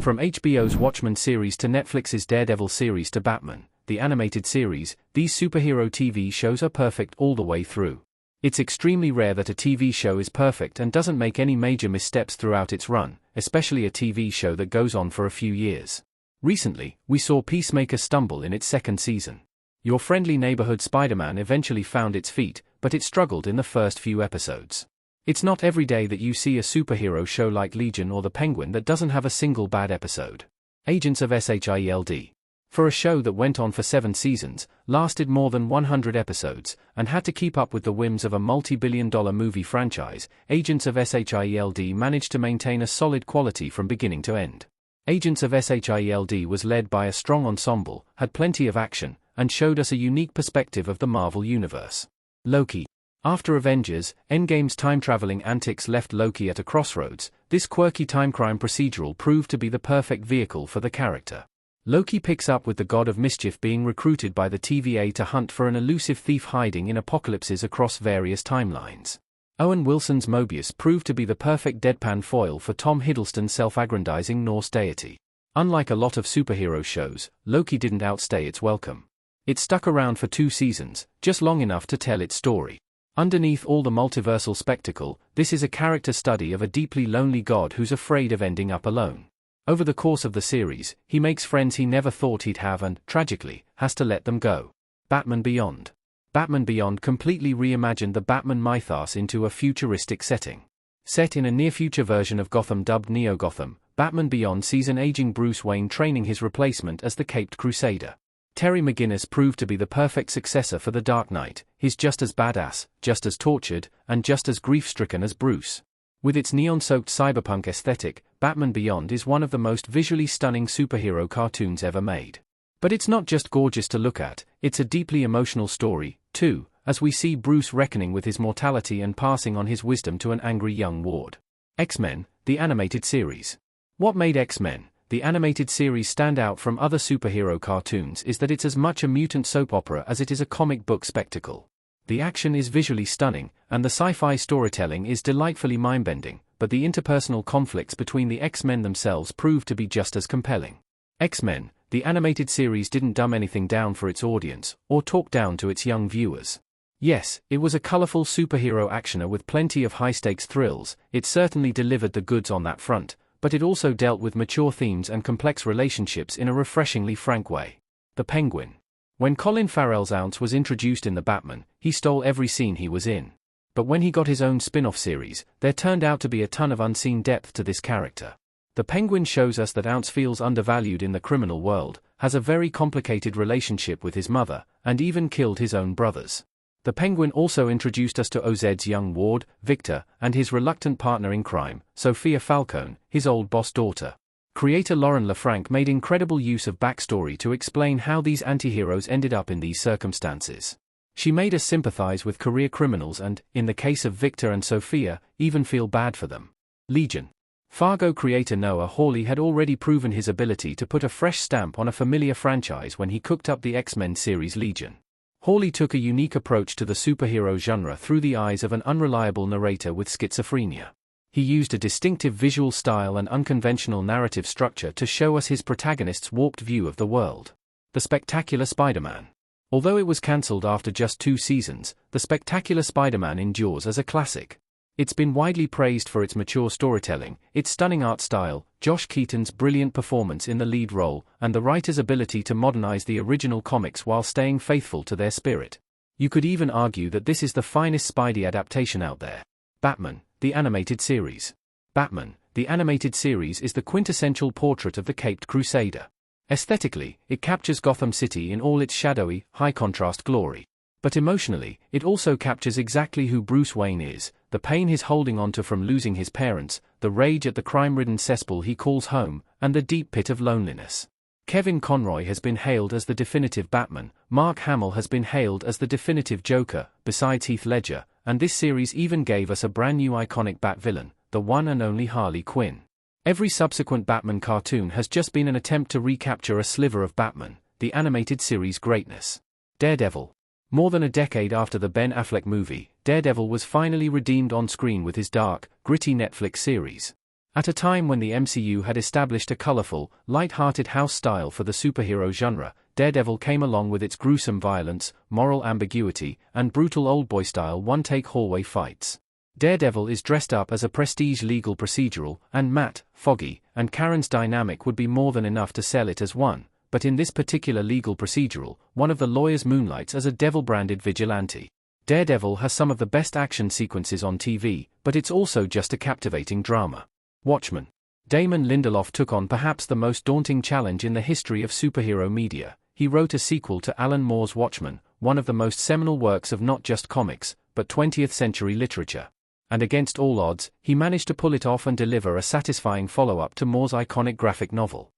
From HBO's Watchmen series to Netflix's Daredevil series to Batman, the animated series, these superhero TV shows are perfect all the way through. It's extremely rare that a TV show is perfect and doesn't make any major missteps throughout its run, especially a TV show that goes on for a few years. Recently, we saw Peacemaker stumble in its second season. Your friendly neighborhood Spider-Man eventually found its feet, but it struggled in the first few episodes. It's not every day that you see a superhero show like Legion or The Penguin that doesn't have a single bad episode. Agents of SHIELD. For a show that went on for 7 seasons, lasted more than 100 episodes, and had to keep up with the whims of a multi-billion-dollar movie franchise, Agents of SHIELD managed to maintain a solid quality from beginning to end. Agents of SHIELD was led by a strong ensemble, had plenty of action, and showed us a unique perspective of the Marvel Universe. Loki. After Avengers, Endgame's time-traveling antics left Loki at a crossroads, this quirky time-crime procedural proved to be the perfect vehicle for the character. Loki picks up with the god of mischief being recruited by the TVA to hunt for an elusive thief hiding in apocalypses across various timelines. Owen Wilson's Mobius proved to be the perfect deadpan foil for Tom Hiddleston's self-aggrandizing Norse deity. Unlike a lot of superhero shows, Loki didn't outstay its welcome. It stuck around for 2 seasons, just long enough to tell its story. Underneath all the multiversal spectacle, this is a character study of a deeply lonely god who's afraid of ending up alone. Over the course of the series, he makes friends he never thought he'd have and, tragically, has to let them go. Batman Beyond. Batman Beyond completely reimagined the Batman mythos into a futuristic setting. Set in a near-future version of Gotham dubbed Neo-Gotham, Batman Beyond sees an aging Bruce Wayne training his replacement as the Caped Crusader. Terry McGinnis proved to be the perfect successor for the Dark Knight. He's just as badass, just as tortured, and just as grief-stricken as Bruce. With its neon-soaked cyberpunk aesthetic, Batman Beyond is one of the most visually stunning superhero cartoons ever made. But it's not just gorgeous to look at, it's a deeply emotional story, too, as we see Bruce reckoning with his mortality and passing on his wisdom to an angry young ward. X-Men, the animated series. What made X-Men, the animated series, stand out from other superhero cartoons is that it's as much a mutant soap opera as it is a comic book spectacle. The action is visually stunning, and the sci-fi storytelling is delightfully mind-bending, but the interpersonal conflicts between the X-Men themselves proved to be just as compelling. X-Men, the animated series, didn't dumb anything down for its audience, or talk down to its young viewers. Yes, it was a colorful superhero actioner with plenty of high-stakes thrills. It certainly delivered the goods on that front, but it also dealt with mature themes and complex relationships in a refreshingly frank way. The Penguin. When Colin Farrell's Ounce was introduced in The Batman, he stole every scene he was in. But when he got his own spin-off series, there turned out to be a ton of unseen depth to this character. The Penguin shows us that Ounce feels undervalued in the criminal world, has a very complicated relationship with his mother, and even killed his own brothers. The Penguin also introduced us to OZ's young ward, Victor, and his reluctant partner in crime, Sophia Falcone, his old boss daughter. Creator Lauren LaFranc made incredible use of backstory to explain how these anti-heroes ended up in these circumstances. She made us sympathize with career criminals and, in the case of Victor and Sophia, even feel bad for them. Legion. Fargo creator Noah Hawley had already proven his ability to put a fresh stamp on a familiar franchise when he cooked up the X-Men series Legion. Hawley took a unique approach to the superhero genre through the eyes of an unreliable narrator with schizophrenia. He used a distinctive visual style and unconventional narrative structure to show us his protagonist's warped view of the world. The Spectacular Spider-Man. Although it was cancelled after just 2 seasons, The Spectacular Spider-Man endures as a classic. It's been widely praised for its mature storytelling, its stunning art style, Josh Keaton's brilliant performance in the lead role, and the writer's ability to modernize the original comics while staying faithful to their spirit. You could even argue that this is the finest Spidey adaptation out there. Batman, the animated series. Batman, the animated series is the quintessential portrait of the Caped Crusader. Aesthetically, it captures Gotham City in all its shadowy, high-contrast glory. But emotionally, it also captures exactly who Bruce Wayne is, the pain he's holding onto from losing his parents, the rage at the crime-ridden cesspool he calls home, and the deep pit of loneliness. Kevin Conroy has been hailed as the definitive Batman, Mark Hamill has been hailed as the definitive Joker, besides Heath Ledger, and this series even gave us a brand new iconic Bat-villain, the one and only Harley Quinn. Every subsequent Batman cartoon has just been an attempt to recapture a sliver of Batman, the animated series' greatness. Daredevil. More than a decade after the Ben Affleck movie, Daredevil was finally redeemed on screen with his dark, gritty Netflix series. At a time when the MCU had established a colorful, light-hearted house style for the superhero genre, Daredevil came along with its gruesome violence, moral ambiguity, and brutal oldboy-style one-take hallway fights. Daredevil is dressed up as a prestige legal procedural, and Matt, Foggy, and Karen's dynamic would be more than enough to sell it as one, but in this particular legal procedural, one of the lawyers moonlights as a devil-branded vigilante. Daredevil has some of the best action sequences on TV, but it's also just a captivating drama. Watchmen. Damon Lindelof took on perhaps the most daunting challenge in the history of superhero media. He wrote a sequel to Alan Moore's Watchmen, one of the most seminal works of not just comics, but 20th century literature. And against all odds, he managed to pull it off and deliver a satisfying follow-up to Moore's iconic graphic novel.